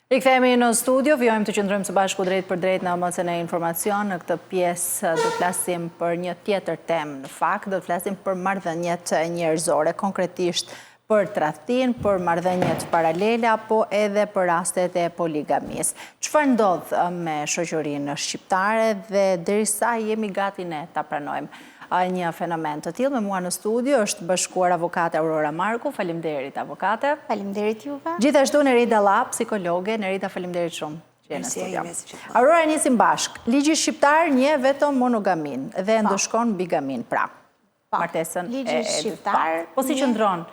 Rikthehemi në studio, vjojmë të qëndrojmë së bashku drejt për drejt në mësën e informacion. Në këtë pjesë do të flasim për një tjetër temë. Në fakt, do të flasim për marrëdhëniet njerëzore, konkretisht për tradhtin, për marrëdhëniet paralele, apo edhe për rastet e poligamis. Çfarë ndodh me shoqërinë shqiptare dhe derisa jemi gati ne ta pranojmë një fenomen të tillë? Me mua në studio është bashkuar avokate Aurora Marku. Faleminderit avokate. Faleminderit juve. Gjithashtu Nerida Llap, psikologe. Nerida, faleminderit shumë që jeni në studio. Aurora, nisim bashk. Ligji shqiptar njeh vetëm monogamin dhe ndëshkon bigamin, pra martesën ligji shqiptar. Po si qëndron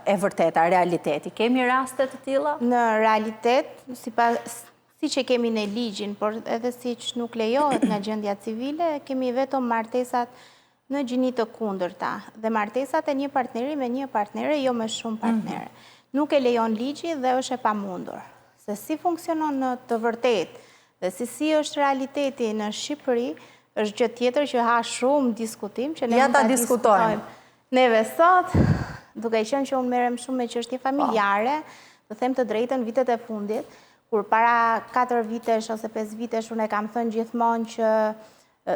e vërteta, realiteti? Kemi raste të tilla? Në realitet, si që kemi në ligjin, por edhe si që nuk lejohet nga gjendja civile, kemi vetëm martesat në gjini të kundërta dhe martesat e një partneri me një partnere, jo me shumë partnere. Nuk e lejon ligji dhe është e pamundur. Se si funksionon në të vërtet dhe si është realiteti në Shqipëri, është gjë tjetër që ha shumë diskutim, që ne mund ta diskutojmë neve sot, duke qenë që unë merrem shumë me çështje familjare, të them të drejtën, vitet e fundit, kur para 4 vitesh ose 5 vitesh unë e kam thënë gjithmonë që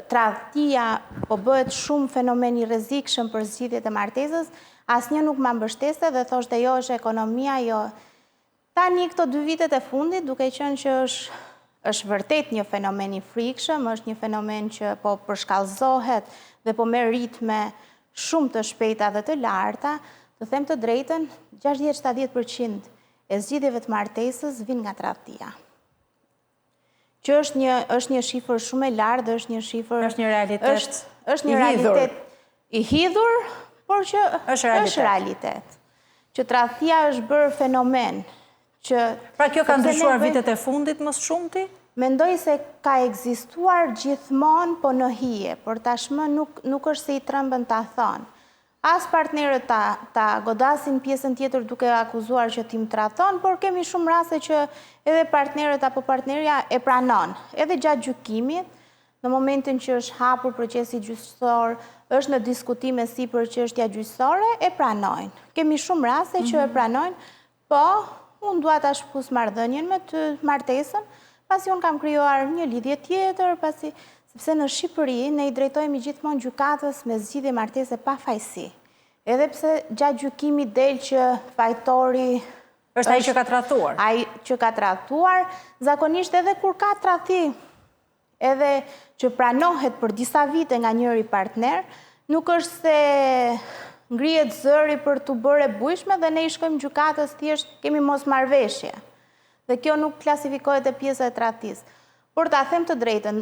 tradhtia po bëhet shumë fenomen i rrezikshëm për zgjidhjet e martesës, asnjë nuk ma mbështeste dhe thoshte jo, është ekonomia, jo. Tani këto 2 vitet e fundit, duke qenë që është vërtet një fenomen i frikshëm, është një fenomen që po përshkallëzohet dhe po merr ritme shumë të shpejta dhe të larta, të them të drejtën, 60-70% e zgjidhjeve të martesës vijnë nga tradhtia. Që është një shifër shumë e lartë, është një shifër... është një realitet është një realitet i hidhur, por që është realitet. Që tradhtia është bërë fenomen. Pra kjo ka ndryshuar vitet e fundit më së shumti? Mendoj se ka ekzistuar gjithmonë, po në hije, por tashmë nuk është se i trembën ta thonë. As partnerët ta godasin pjesën tjetër duke akuzuar që tim tradhton, por kemi shumë raste që edhe partnerët apo partnerja e pranon. Edhe gjatë gjykimit, në momentin që është hapur procesi gjyqësor, është në diskutime sipër çështja gjyqësore, e pranojnë. Kemi shumë raste që e pranojnë, po unë dua ta shpus marrëdhënien me të martesën, pasi unë kam krijuar një lidhje tjetër, sepse në Shqipëri ne i drejtojmë gjithmonë gjykatës me zgjidhje martese pa fajsi. Edhe pse gjatë gjykimit del që fajtori është ai që ka tradhtuar. Ai që ka tradhtuar, zakonisht edhe kur ka tradhti, edhe që pranohet për disa vite nga njëri partner, nuk është se ngrihet zëri për t'u bërë e bujshme dhe ne i shkojmë gjykatës thjesht kemi mosmarrveshje. Dhe kjo nuk klasifikohet e pjesa e tradhtisë. Por ta them të drejtën,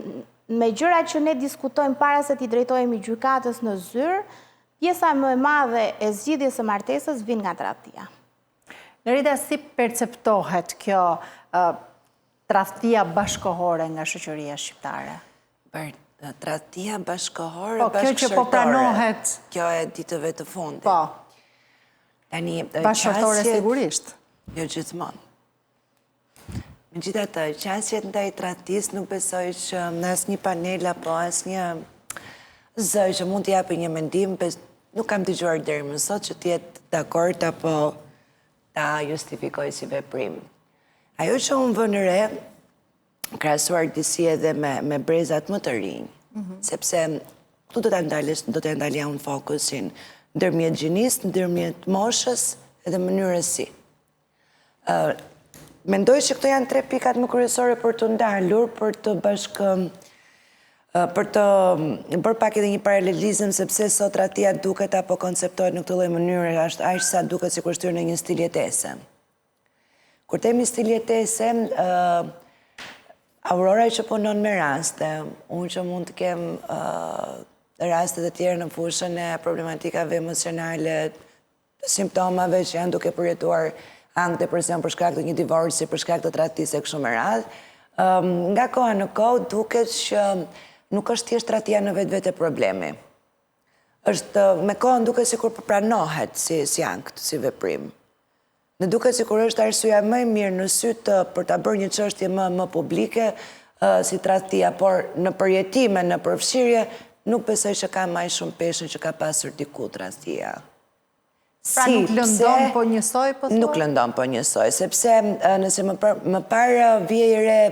me gjërat që ne diskutojmë para se t'i drejtohemi gjykatës në zyrë, pjesa më e madhe e zgjidhjes së martesës vjen nga tradhtia. Nerida, si perceptohet kjo tradhtia bashkëkohore nga shoqëria shqiptare? Tradhtia bashkëkohore, kjo që po pranohet. Kjo e ditëve të fundit. Po. Bashkëkohore sigurisht. Jo gjithmonë. Megjithatë, qasjet ndaj tradhtisë nuk besoj që në asnjë panel apo asnjë zë që mund të japë një mendim, nuk kam dëgjuar deri më sot që të jetë dakord apo ta justifikoj si veprim. Ajo që unë vë në re, krahasuar disi edhe me brezat më të rinj, sepse tu do të ndalja unë fokusin ndërmjet gjinis, ndërmjet moshës edhe mënyrës si. Mendoj që këto janë 3 pikat më kryesore për të ndalur, për të bërë pak edhe një paralelizëm, sepse sot tradhtia duket apo konceptohet në këtë lloj mënyre, është aq sa duket sikur shtyrë në një stil jetese. Kur themi stil jetese, Aurora që punon me raste, unë që mund të kem raste të tjera në fushën e problematikave emocionale, simptomave që janë duke përjetuar angë depresion për shkak të një divorci, për shkak të tradhtisë e kështu me radhë. Nga koha në kohë duket që nuk është thjesht tradhtia në vetvete problemi. Me kohën duket sikur pranohet si akt, si veprim. Në duket sikur është arsyeja më e mirë në sy për ta bërë një çështje më publike si tradhtia, por në përjetime, në përfshirje, nuk besoj që ka më shumë peshë që ka pasur diku tradhtia. Pra nuk lëndon po njësoj, po thua? Nuk lëndon po njësoj, sepse nëse më parë vije i re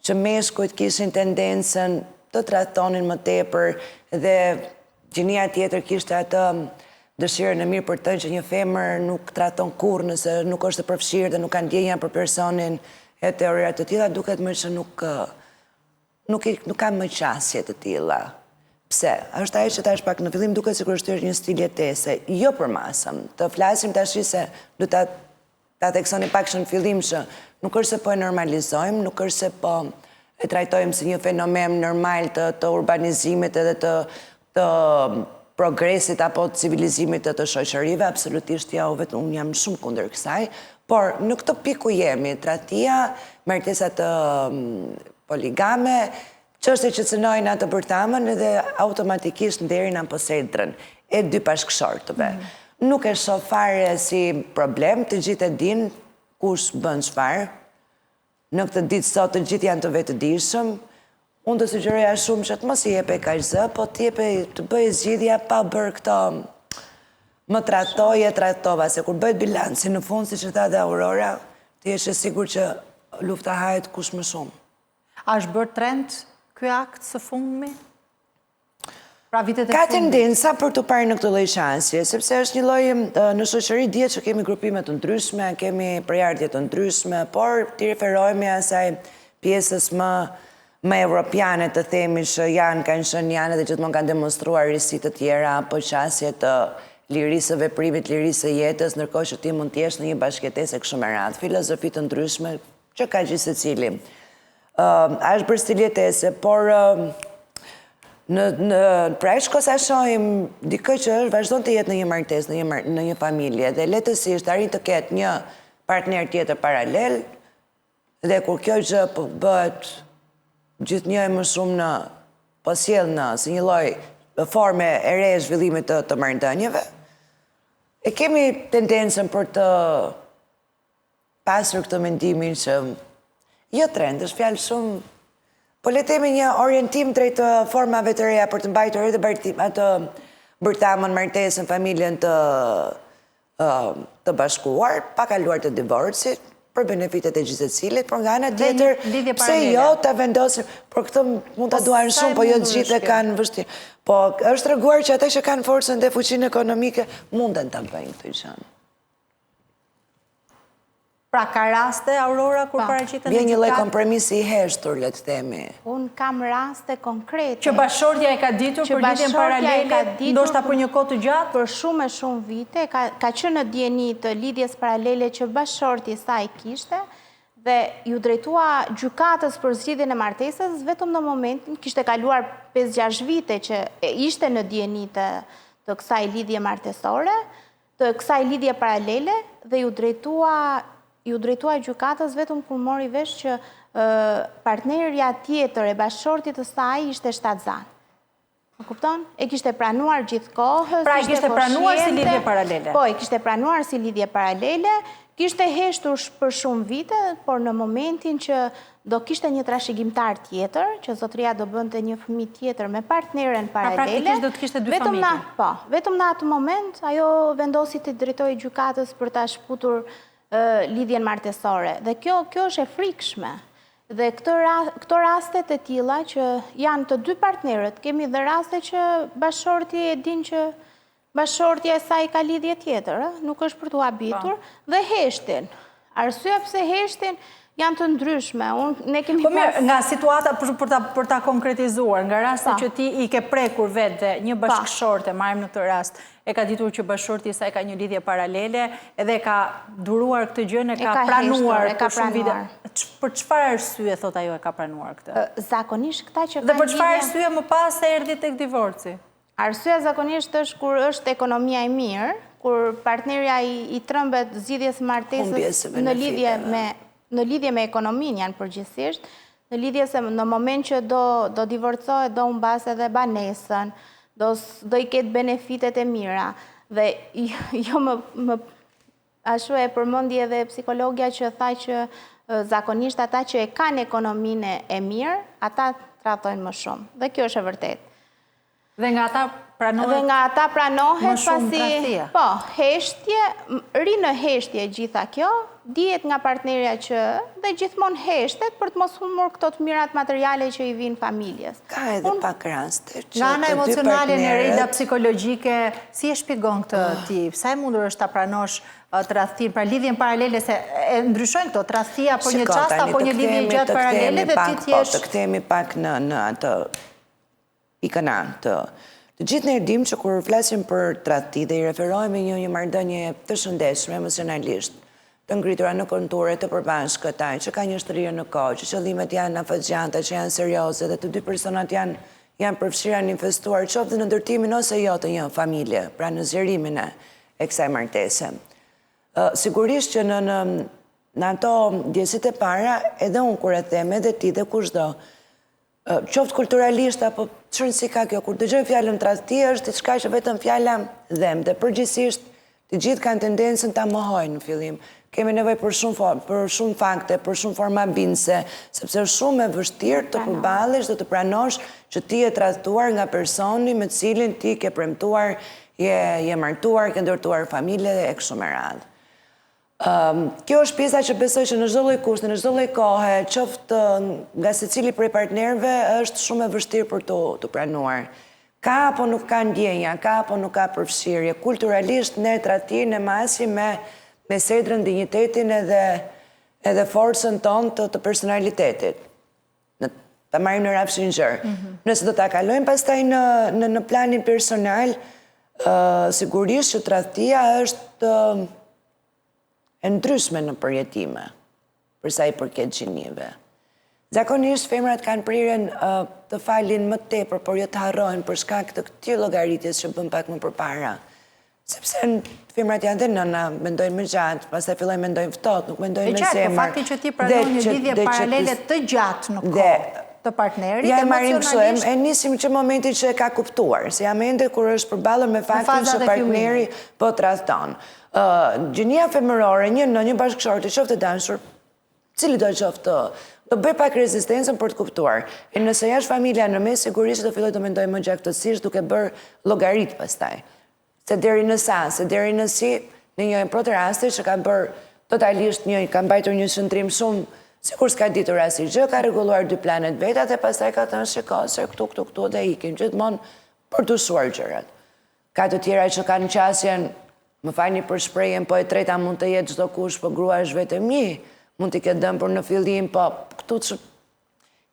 që meshkujt kishin tendencën të tratonin më tepër dhe gjinia tjetër kishte atë dëshirën e mirë për të që një femër nuk traton kurrë nëse nuk është e përfshirë dhe nuk kanë ndjenja për personin e teoriat të tilla, duket më që nuk kanë më qasje të tilla. Pse? Është ajo që tash pak në fillim duket sikur është një stil jetese, jo për masën. Të flasim tash se do ta theksoni pak në fillim që nuk është se po e normalizojmë, nuk është se po e trajtojmë si një fenomen normal të urbanizimit edhe të progresit apo të civilizimit të shoqërive, absolutisht ja, unë jam shumë kundër kësaj, por në këtë pikë ku jemi, tradhtia, martesat poligame, çështje që cënojnë atë bërtamën edhe automatikisht nderin apo seldrën e dy bashkëshortëve. Nuk e shoh fare si problem, të gjithë e dinë kush bën çfarë. Në këtë ditë sot të gjithë janë të vetëdijshëm. Unë të sugjeroja shumë që të mos i jepe kaq zë, po të bëj zgjidhja pa bërë këto më tratova, se kur bëhet bilanci në fund, siç e tha dhe Aurora, ti je e sigurt që lufta hahet kush më shumë. A është bërë trend ky akt së fundmi? Pra vitet e Ka fundit. tendenca për të parë në këtë lloj shansi, sepse është një lloj në shoqëri dihet që kemi grupime të ndryshme, kemi përjardhje të ndryshme, por ti referohemi asaj pjesës më evropiane të themi që kanë qenë janë dhe gjithmonë kanë demonstruar risi të tjera apo qasje të lirisë së veprimit, lirisë së jetës, ndërkohë që ti mund të jesh në një bashkëjetesë kështu me radhë, filozofi të ndryshme që ka gjithë secili. Është bërë stil jetese, por pra shkosa shohim dikë që vazhdon të jetë në një martesë, në një familje, dhe lehtësisht arrin të ketë një partner tjetër paralel, dhe kur kjo gjë bëhet gjithnjë më shumë po sjell si një lloj forme e re e zhvillimit të marrëdhënieve, e kemi tendencën për të pasur këtë mendimin që jo trend, është fjalë shumë, po le të themi një orientim drejt formave të reja për të mbajtur edhe atë bërtamën, martesën, familjen të bashkuar, pa kaluar të divorcit, për benefitet e gjithë secilit, por nga ana tjetër, pse jo ta vendosim, por këtë mund ta duan shumë, po jo të gjithë e kanë vështirë. Po është treguar që ata që kanë forcën dhe fuqinë ekonomike munden ta bëjnë këtë gjë. Pra ka raste, Aurora, kur paraqiten Vjen një lloj kompromisi i heshtur, le të themi. Unë kam raste konkrete. Që bashkëshortja e ka ditur për lidhjen paralele, ndoshta për një kohë të gjatë? Për shumë e shumë vite, ka qenë në dieni të lidhjes paralele që bashkëshorti i saj kishte, dhe ju drejtua gjykatës për zgjidhjen e martesës vetëm në momentin, kishte kaluar 5-6 vite që ishte në dieni të kësaj lidhje martesore, të kësaj lidhje paralele, dhe ju drejtua gjykatës vetëm kur mori vesh që partnerja tjetër e bashkëshortit të saj ishte shtatzan. Më kupton? E kishte pranuar gjithë kohës. Pra e kishte pranuar si lidhje paralele. Po, e kishte pranuar si lidhje paralele, kishte heshtur për shumë vite, por në momentin që do kishte një trashëgimtar tjetër, që zotëria do bënte një fëmijë tjetër me partneren paralele. Pra praktikisht do të kishte dy familje. Po, vetëm në atë moment, ajo vendosi të drejtojë gjykatës për ta shputur lidhjen martesore. Dhe kjo është e frikshme. Dhe këto rastet e tilla që janë të dy partnerët, kemi dhe raste që bashkëshorti e din që bashkëshortja e saj ka lidhje tjetër, nuk është për t'u habitur, dhe heshtin. Arsye pse heshtin janë të ndryshme. Po mirë, nga situata, për ta konkretizuar, nga raste që ti i ke prekur vetë dhe një bashkëshorte, marrim në këtë rast, e ka ditur që bashkëshorti i saj ka një lidhje paralele, edhe ka duruar këtë gjë, e ka pranuar për shumë vite. Për çfarë arsye thot ajo e ka pranuar këtë? Zakonisht këta që kanë dhe për çfarë arsye më pas se erdhi tek divorci? Arsyeja zakonisht është kur është ekonomia e mirë, kur partnerja i trembet zgjidhjes martesës në lidhje me ekonominë janë përgjithsisht, në lidhje se në moment që do divorcohet, do humbas edhe banesën, do i ketë benefitet e mira. Dhe jo më ashtu e përmendi edhe psikologja që tha që zakonisht ata që e kanë ekonominë e mirë, ata tratojnë më shumë. Dhe kjo është e vërtetë. Dhe nga ata pranohet? Dhe nga ata pranohet më shumë tradhtia? Po, heshtje, ri në heshtje gjitha kjo, dihet nga partnerja që dhe gjithmonë heshtet për të mos humur këto të mirat materiale që i vinë familjes. Ka edhe pak raste që nga ana të dy emocionale, Nerida, partnerët psikologjike, si e shpjegon këtë ti? Sa e mundur është ta pranosh tradhtin, pra lidhjen paralele, se e ndryshojnë këto, tradhtia për një çast apo një lidhje gjatë paralele dhe ti t'jesh... Të kthehemi pak në atë pikën A të... Të gjithë ne dim që kur flasim për tradhti dhe i referohemi një marrëdhënie të shëndetshme emocionalisht, të ngritura në konture të përbashkëta, që ka një shtrirje në kohë, që qëllimet janë afatgjanta, që janë serioze dhe të dy personat janë përfshira në infestuar qoftë në ndërtimin ose jo të një familje, pra në zgjerimin e kësaj martese. Sigurisht që në ato djesit e para, edhe unë kur e them, edhe ti dhe kushdo, qoftë kulturalisht apo çrëndësi ka kjo, kur dëgjojmë fjalën tradhti është diçka që vetëm fjala dhem, dhe përgjithsisht të gjithë kanë tendencën ta mohojnë në fillim. Kemi nevojë për shumë fakte, për shumë forma bindëse, sepse është shumë e vështirë të përballesh dhe të pranosh që ti je tradhtuar nga personi me të cilin ti ke premtuar, je martuar, ke ndërtuar familje e kështu me radhë. Kjo është pjesa që besoj që në çdo lloj kushti, në çdo lloj kohe, qoftë nga secili prej partnerëve, është shumë e vështirë për të pranuar. Ka apo nuk ka ndjenja, ka apo nuk ka përfshirje. Kulturalisht ne tradhtin e masim me sedrën, dinjitetin edhe forcën tonë të personalitetit. Ta marrim në rafshin gjerë. Nëse do ta kalojmë pastaj në planin personal, sigurisht që tradhtia është e ndryshme në përjetime, përsa i përket gjinive. Zakonisht, femrat kanë prirën të falin më tepër, por jo të harrojnë për shkak të këtyre llogaritjes që bën pak më përpara. Sepse femrat janë dhe nëna, mendojnë më gjatë, pastaj fillojnë mendojnë ftohtë, nuk mendojnë me zemër. Po fakti që ti pranon një lidhje paralele të gjatë në kohë të partnerit, ja e marrim kështu, e nisim që momentin që e ka kuptuar, se jam ende kur është përballur me faktin që partneri po tradhton. Gjinia femërore, një bashkëshorte, qoftë e dashur, cili do qoftë, do bëj pak rezistencën për të kuptuar. E nëse jashtë familja në mes, sigurisht do filloj të mendoj më gjaktësisht duke bërë llogarit pastaj. Se deri në sa, se deri në si, në një plot raste që ka bërë totalisht ka mbajtur një shëndrim shumë, sikur s'ka ditur asnjë gjë, ka rregulluar dy planet vetat e pastaj ka thënë shikoj se këtu dhe ikin gjithmonë për të ushuar gjërat. Ka të tjera që kanë qasjen, më falni për shprehjen, po e treta mund të jetë çdo kush, po grua është vetëm një, mund t'i ketë dëmë për në fillim, po këtu që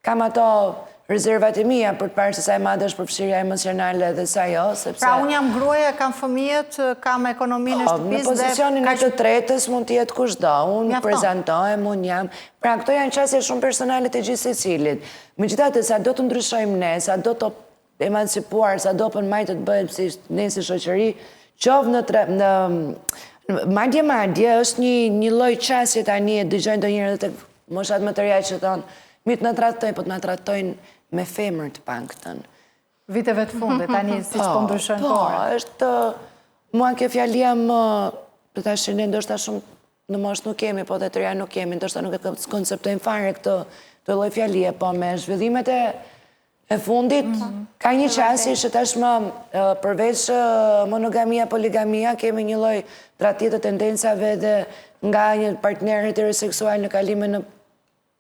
kam ato rezervat e mia për të parë se sa e madhe është përfshirja emocionale dhe sa jo, sepse... Pra unë jam gruaja, kam fëmijët, kam ekonominë e shtëpisë dhe... Në pozicionin e të tretës mund të jetë kushdo, unë prezantohem, unë jam... Pra këto janë qasje shumë personale të gjithë secilit. Megjithatë, sa do të ndryshojmë ne, sa do të emancipuar, sa do për majtë të bëhet si ne si shoqëri, qoftë në madje është një lloj qasje tani e dëgjojnë ndonjëherë edhe tek moshat më të reja që thonë mi të na tradhtojnë, po të na tradhtojnë me femër të paktën. Viteve të fundit, tani siç po ndryshojnë kohë. Po, është mua kjo fjalia më për tash ne ndoshta shumë në moshë nuk kemi, po dhe të reja nuk kemi, ndoshta nuk e konceptojmë fare këtë lloj fjalie, po me zhvillimet e fundit, ka një qasje që tashmë përveç monogamia, poligamia, kemi një lloj tradhtie të tendencave dhe nga një partner heteroseksual në kalimin në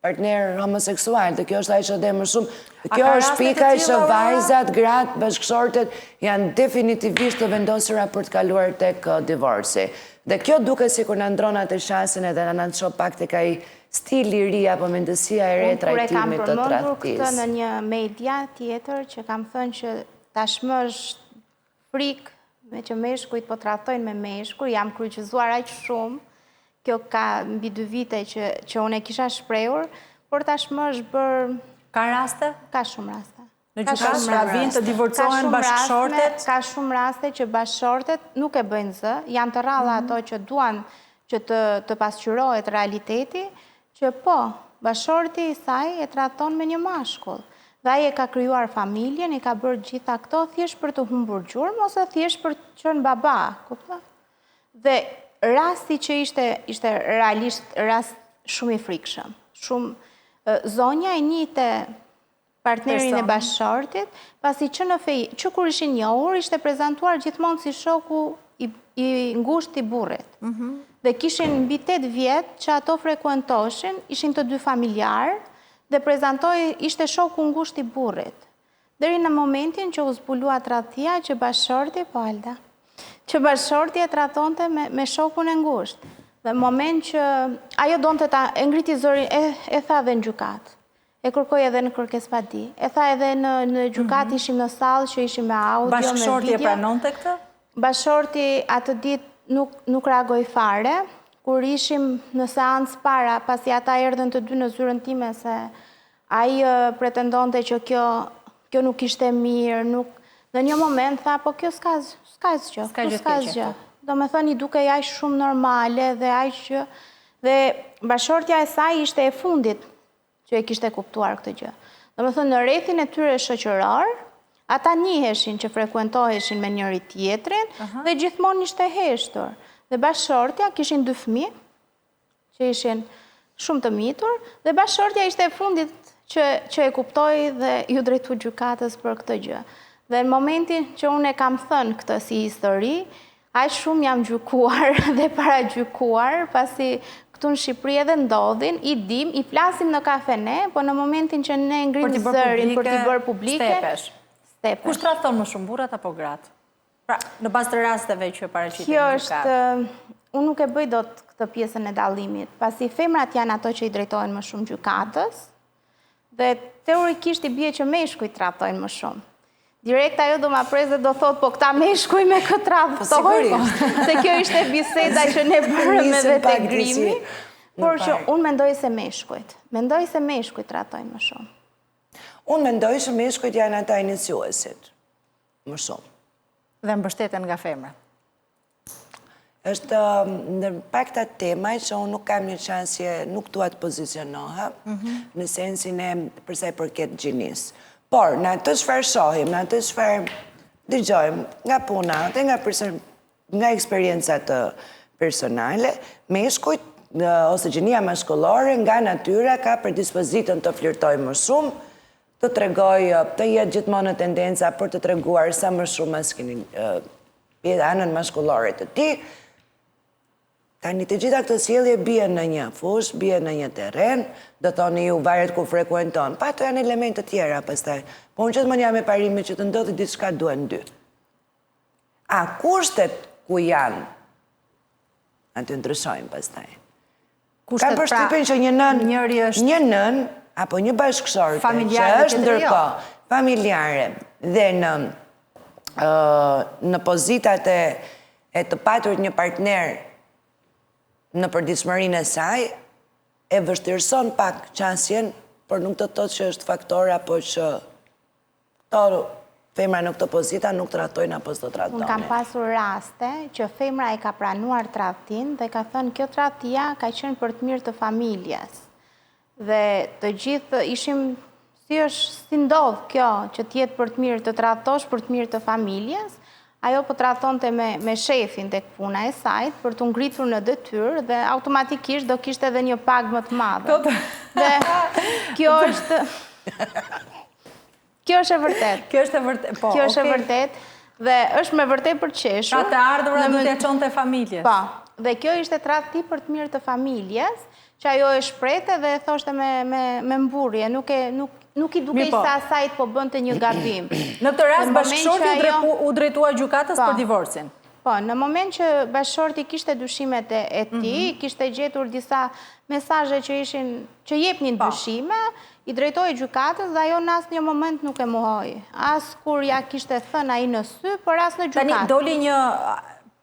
partner homoseksual, dhe kjo është ajo që dhe më shumë. Kjo është pika që vajzat, gratë, bashkëshortet janë definitivisht të vendosura për të kaluar tek divorci. Dhe kjo duke si kur në ndronat e shasin edhe në nëndë shoh pak të ka i stili i ri apo mendësia e re trajtimit të tradhtisë. Unë kur e kam përmendur këtë në një media tjetër që kam thënë që tashmë është frikë me që meshkujt po tradhtojnë me meshkuj, jam kryqëzuar aq shumë, kjo ka mbi 2 vite që unë e kisha shprehur, por tashmë është bërë... Ka raste? Ka shumë raste. Në gjykatë pra vinë të divorcohen bashkëshortet? Ka shumë raste që bashkëshortet nuk e bëjnë zë, janë të rralla ato që duan që të pasqyrohet realiteti, që po, bashkëshorti i saj e tradhton me një mashkull. Dhe ai e ka krijuar familjen, i ka bërë gjitha këto thjesht për të humbur gjurmë ose thjesht për të qenë baba, kupton? Dhe rasti që ishte realisht rast shumë i frikshëm. Zonja e njihte partnerin e bashkëshortit, pasi që në fej, që kur ishin njohur, ishte prezentuar gjithmonë si shoku i ngusht i burrit. Dhe kishin mbi 8 vjetë që ato frekuentoshin, ishin të dy familjarë, dhe ishte shoku ngusht i burrit. Deri në momentin që u zbulua tradhtia që bashkëshorti, po Alda, që bashkëshorti e tratonte me shokun e ngusht. Dhe moment që ajo donte ta e ngriti zërin, e tha edhe në gjykat. E kërkoj edhe në kërkesëpadi. E tha edhe në gjykat ishim në sallë që ishim me audio, me video. Bashkëshorti e pranonte këtë? Bashkëshorti atë ditë nuk reagoi fare. Kur ishim në seancë para, pasi ata erdhen të dy në zyrën time se ai pretendonte që kjo nuk ishte mirë, në një moment tha, po kjo s'ka zgjë. Do me thënë i duke aq shumë normale dhe aq që... Dhe bashkëshortja e saj ishte e fundit që e kishte kuptuar këtë gjë. Do me thënë në rrethin e tyre shoqëror, ata njiheshin që frekuentoheshin me njëri tjetrin dhe gjithmonë ishte heshtur. Dhe bashkëshortja kishin 2 fëmijë që ishin shumë të mitur dhe bashkëshortja ishte e fundit që e kuptoi dhe ju drejtu gjykatës për këtë gjë. Dhe në momentin që unë e kam thënë këtë si histori, aq shumë jam gjykuar dhe para gjykuar, pasi këtu në Shqipëri edhe ndodhin, i dim, i flasim në kafene, po në momentin që ne ngrim zërin për t'i bërë publike, stepesh. Kush tradhton më shumë, burrat apo gratë? Pra, në bazë të rasteve që paraqiten kjo është, unë nuk e bëj dot këtë pjesën e dallimit, pasi femrat janë ato që i drejtohen më shumë gjykatës, dhe teorikisht i bie që meshkujt tradhtojnë më shumë. Direkt ajo do ma pres dhe do thot, po këta meshkuj me këtë tradhtojnë, se kjo ishte biseda që ne bërëm edhe te grimi, por që unë mendoj se meshkujt. Mendoj se meshkujt tradhtojnë më shumë. Unë mendoj se meshkujt janë ata iniciuesit, më shumë. Dhe mbështeten nga femrat. Është në pak të temaj që unë nuk kam një qansje, nuk tua të pozicionoha, në sensin e përsa i përket gjinis. Por, në atë shfarë shohim, në atë shfarë dëgjojmë nga puna, dhe nga eksperiencat personale, meshkujt ose gjinia mashkullore nga natyra ka predispozitën të flirtoj më shumë, të tregoj, të jetë gjithmonë në tendenca për të treguar sa më shumë anën mashkullore të ti. Tani të gjitha këtë sjellje bie në një fush, bie në një terren, do thoni ju varet ku frekuenton. Pa ato janë elemente tjera pastaj. Po unë gjithmonë jam me parimin që të ndodhi diçka duhen dy. A kushtet ku janë? Aty ndryshojnë pastaj. Ka përshtypjen që një nën apo një bashkëshorte që është ndërkohë familjare dhe në pozitat e të patur një partner në përditshmërinë e saj, e vështirëson pak qansjen, por nuk të thotë që është faktor apo që femra në këtë pozita nuk tradhtojnë apo s'do tradhtojnë. Unë kam pasur raste që femra e ka pranuar tradhtin dhe ka thënë kjo tradhtia ka qenë për të mirë të familjes. Dhe të gjithë ishim, si ndodh kjo që t'jetë për të mirë të tradhtosh për të mirë të familjes, ajo po tradhtonte me shefin tek puna e sajt për të ngritur në detyrë dhe automatikisht do kishte edhe një pagë më të madhe. Dhe kjo është e vërtet. Kjo është e vërtet, po. Kjo është e vërtet dhe është me vërtet për qeshur. Pra të ardhura do t'ja çonte familjes. Po, dhe kjo ishte tradhti për të mirë të familjes, që ajo e shprehte dhe e thoshte me mburje, nuk i duke se asajt po bënte një gabim. Në këtë rast, bashkëshorti u drejtua gjykatës për divorcin. Po, në moment që bashkëshorti kishte dyshimet e tij, kishte gjetur disa mesazhe që jepnin dyshime, i drejtoi gjykatës dhe ajo në asnjë moment nuk e mohoi. As kur ja kishte thënë ai në sy, por as në gjykatë. Tani doli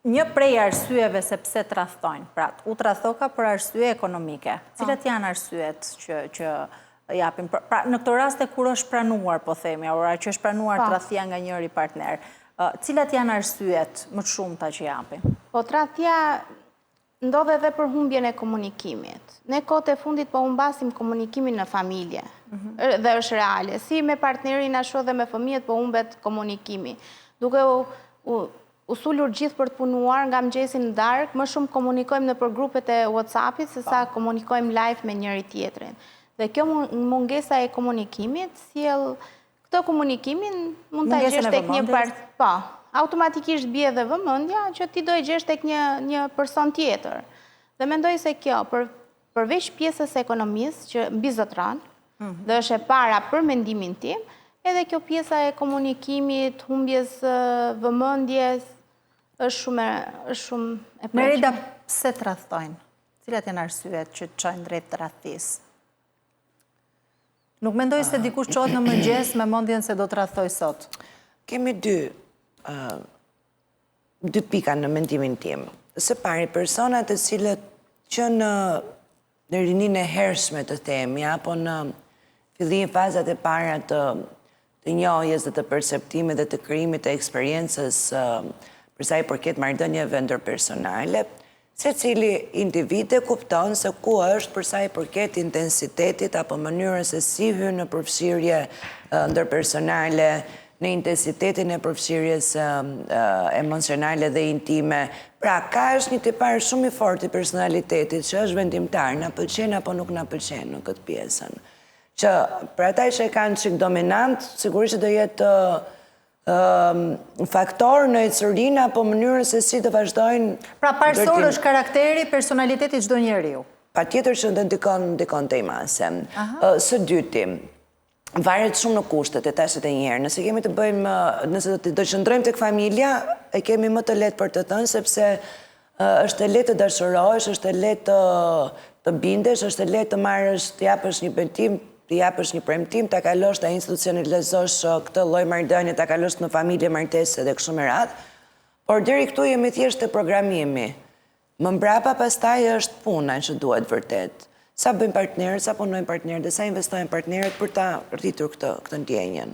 një prej arsyeve sepse tradhtojnë. Pra, u tradhtoka për arsye ekonomike. Cilat janë arsyet që japim? Pra, në këtë raste kur është pranuar, po themi, ora që është pranuar tradhtia nga njëri partner, cilat janë arsyet më të shumta që japim? Po, tradhtia ndodhe edhe për humbjen e komunikimit. Ne kohët e fundit po humbasim komunikimin në familje, dhe është reale. Si me partnerin ashtu dhe me fëmijët po humbet komunikimi. Duke u sulur gjithë për të punuar nga mëngjesi në darkë, më shumë komunikojmë në për grupet e WhatsAppit se sa komunikojmë live me njëri tjetrin. Dhe kjo mungesa e komunikimit, këtë komunikimin mund të gjesh tek një part, po, automatikisht bie dhe vëmendja që ti do e gjesh tek një person tjetër. Dhe mendoj se kjo, përveç pjesës ekonomisë që mbi zotron, dhe është e para për mendimin tim, edhe kjo pjesa e komunikimit, humbjes vëmendjes, është shumë e përqyrë. Merida, pse të rrethojnë? Cilat janë arsyet që të çojnë drejt rrethtisë? Nuk mendoj se dikush çohet në mëngjes me mendjen se do të rrethoj sot. Kemi dy pika në mendimin tim. Së pari, personat të cilët që në rinin e hershme të themi, apo në fillim fazat e para të njohjes dhe të perceptimit dhe të krijimit të eksperiencës për sa i përket marrëdhënieve ndërpersonale, secili individ e kupton se ku është për sa i përket intensitetit apo mënyrës se si hyn në përfshirje ndërpersonale, në intensitetin e përfshirjes emocionale dhe intime. Pra, ka është një tipar shumë i fortë i personalitetit që është vendimtar, na pëlqen apo nuk na pëlqen në këtë pjesën. Që për ata që e kanë çik dominant, sigurisht që do jetë faktor në ecërinë apo mënyrën se si të vazhdojnë. Pra, parsor është karakteri, personaliteti çdo njeriu. Patjetër që ndikon te mase. Së dyti, varet shumë në kushtet e tashet e njëherë. Nëse kemi të bëjmë, nëse do qëndrojmë tek familja, e kemi më të lehtë për të thënë, sepse është e lehtë të dashurohesh, është e lehtë të bindesh, është e lehtë të marrësh, të japësh një betim, të japësh një premtim, ta kalosh, ta institucionalizosh këtë lloj marrëdhënie, ta kalosh në familje, martesë dhe kështu me radhë. Por deri këtu jemi thjesht te programimi. Më mbrapa pastaj është puna që duhet vërtet. Sa bëjmë partnerët, sa punojmë partnerët, dhe sa investojmë partnerët për ta rritur këtë ndjenjen.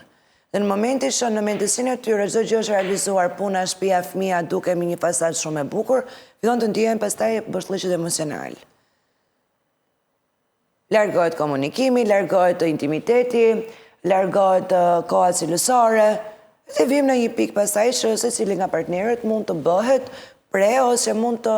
Dhe në momentin që në mendesinë e tyre çdo gjë është realizuar, puna, shtëpia, fëmia, dukemi një fasadë shumë e bukur, fillon të ndjehen pastaj boshllëqet emocional. Largohet komunikimi, largohet intimiteti, largohet koha cilësore, dhe vim në një pikë pastaj që secili nga partnerët mund të bëhet pre ose mund të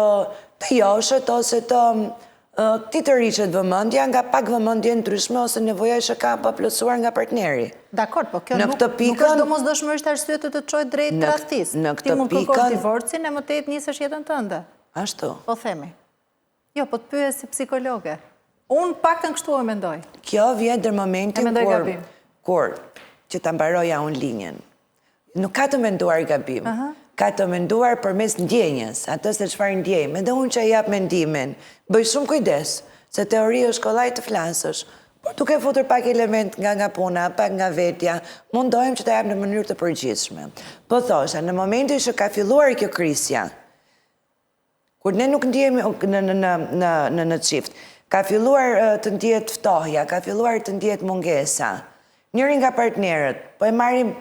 joshet ose ti të rriqet vëmendja nga pak vëmendje ndryshme ose nevoja që ka pa plotësuar nga partneri. Dakor, po kjo nuk është domosdoshmërisht arsye të çojë drejt tradhtisë. Ti mund kërkosh divorcin e më tej nisësh jetën tënde. Ashtu. Po themi. Jo, po të pyes si psikologe. Unë paktën kështu e mendoj. Kjo vjen deri momentin kur që ta mbaroja unë linjën. Nuk ka të menduar gabim. Ka të menduar përmes ndjenjes, atë se çfarë ndjejmë. Edhe unë që jap mendimin, bëj shumë kujdes, se teori është kollaj të flasësh, por duke futur pak element nga puna, pak nga vetja, mundohem që ta jap në mënyrë të përgjithshme. Po thosha, në momentin që ka filluar kjo krisja, kur ne nuk ndjehemi në çift, ka filluar të ndjehet ftohja, ka filluar të ndjehet mungesa. Njëri nga partnerët, po e marrim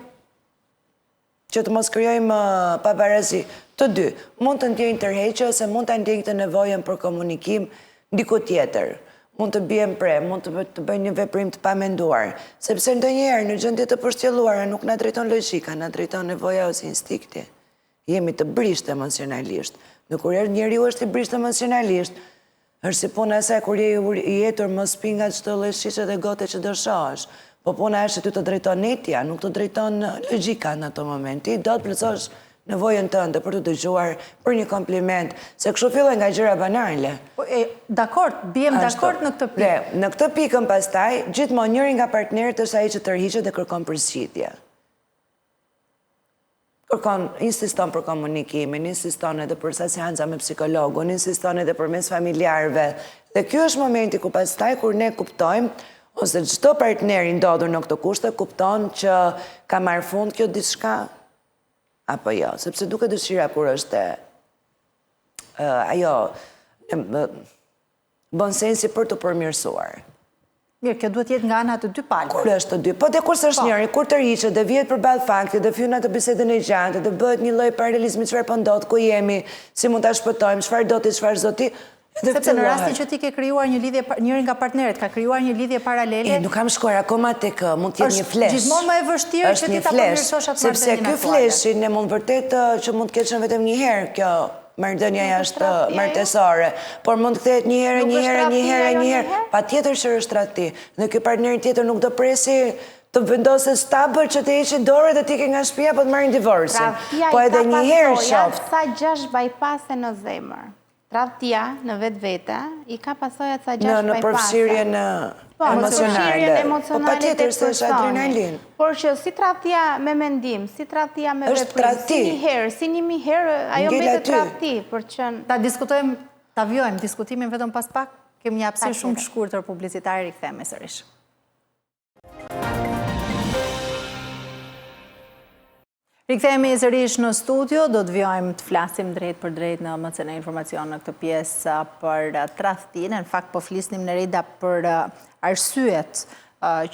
që të mos krijojmë pabarazi, të dy, mund të ndjejnë tërheqje ose mund të ndjejnë këtë nevojën për komunikim diku tjetër. Mund të bien pre, mund të bëjnë një veprim të pamenduar, sepse ndonjëherë në gjendje të përshtyelluara nuk na drejton logjika, na drejton nevoja ose instinkti. Jemi të brisht emocionalisht. Në kur njeriu është i brisht emocionalisht, është si puna e saj kur je i jetur mos pi nga çdo lloj shishe dhe gote që do shohësh. Po puna është që ty të drejton etja, nuk të drejton logjika në ato momenti. Do të plotësosh nevojën tënde për të dëgjuar, për një kompliment, se kështu fillojnë nga gjëra banale. Dakord, biem dakord në këtë pikë. Në këtë pikën pastaj, gjithmonë njëri nga partnerët është ai që tërhiqet dhe kërkon përzgjidhje. Insiston për komunikimin, insiston edhe për seanca me psikologun, insiston edhe përmes familjarëve. Dhe ky është momenti ku pastaj kur ne kuptojmë ose çdo partner i ndodhur në këtë kushte kupton që ka marrë fund kjo diçka apo jo, sepse duke dëshira kur është ajo bën sensi për të përmirësuar. Mirë, kjo duhet jetë nga ana të dy palëve. Kur është të dy, po dhe kur s'është njëri, kur të rriqet dhe vjet përballë faktit dhe fyn atë bisedën e gjatë, dhe bëhet një lloj paralelizmi çfarë po ndodh, ku jemi, si mund ta shpëtojmë, çfarë do ti, çfarë zoti. Sepse në rastin që ti ke krijuar një lidhje, njëri nga partnerët ka krijuar një lidhje paralele. Nuk kam shkuar akoma tek mund të jetë një flesh. Është gjithmonë më e vështirë që ti ta përmirësosh atë marrëdhënie. Sepse ky fleshi ne mund vërtet që mund të keqen vetëm një herë kjo marrëdhënia jashtë martesore, por mund të kthehet një herë, patjetër që është tradhti. Dhe ky partneri tjetër nuk do presi të vendosë stabër që të heqin dorë dhe t'i ke nga shtëpia po të marrin divorcin. Po edhe një herë qoftë. Sa 6 bypasse në zemër. Tradhtia në vetvete i ka pasojat sa 6 bypasse. Në përfshirjen emocionale. Po patjetër se është adrenalin. Por që si tradhtia me mendim, si tradhtia me veprim, si 1000 herë, ajo mbetet tradhti për që ta diskutojmë, ta vjojmë diskutimin vetëm pas pak, kemi një hapësirë shumë të shkurtër publicitare, rikthehemi sërish. Rikthehemi sërish në studio, do të vjojmë të flasim drejt për drejt në MCN Informacion në këtë pjesë për tradhtinë. Në fakt po flisnim në reda për arsyet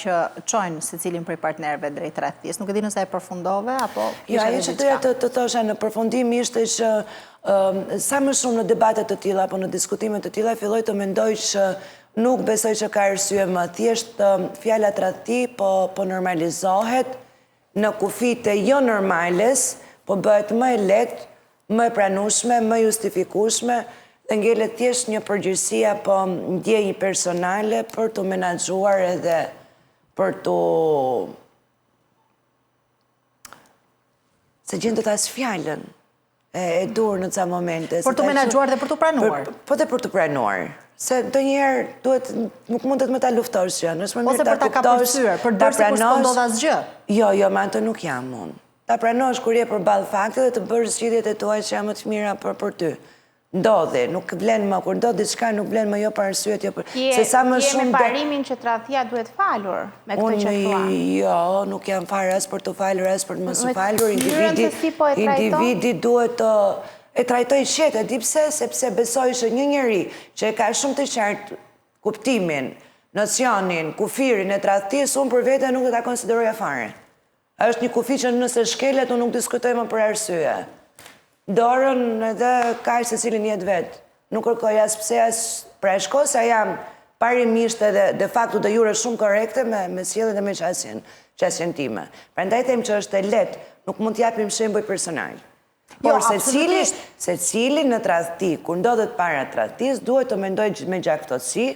që çojnë secilin prej partnerëve drejt tradhtisë. Nuk e di nëse e përfundove apo jo, ajo që doja të thosha në përfundim ishte që sa më shumë në debate të tilla apo në diskutime të tilla filloj të mendoj që nuk besoj që ka arsye më thjesht fjala tradhti po normalizohet në kufit e jo normales, po bëhet më e lehtë, më e pranueshme, më justifikueshme dhe ngelet thjesht një përgjegjësi apo ndjenjë personale për të menaxhuar edhe për të se gjendet as fjalën e dur në ca momente. Për të menaxhuar dhe për të pranuar. Po dhe për të pranuar. Se ndonjëherë duhet, nuk mundet me ta luftosh që, nësë më mirë ta kuptosh, ose për ta kapërcyer, për dërë si kur s'po ndodh asgjë. Jo, me ato nuk jam unë. Ta pranosh kur je përballë fakte dhe të bësh zgjidhjet e tua që janë më të mira për ty. Ndodhi, nuk vlen më, kur ndodh diçka nuk vlen më jo për arsyet, jo për... Se sa më shumë... Je me parimin që tradhtia duhet falur me këtë që thua? Jo, nuk jam fare as për të falur, as për të mos u falur. Individi duhet të... E trajtoj qetë, e di pse, sepse besoj që një njeri që e ka shumë të qartë kuptimin, nocionin, kufirin e tradhtisë, unë për vete nuk e ta konsideroja fare. Është një kufi që nëse shkelet, unë nuk diskutoj më për arsye. Dorën edhe kaq se cilin jetë vetë. Nuk kërkoj as pse as pra e shko, se jam parimisht edhe de facto de jure shumë korekte me sjelljen dhe me qasjen time. Prandaj them që është e lehtë, nuk mund t'japim shembuj personal. Por se cili në tradhti, kur ndodhet para tradhtisë, duhet të mendoj me gjaktësi,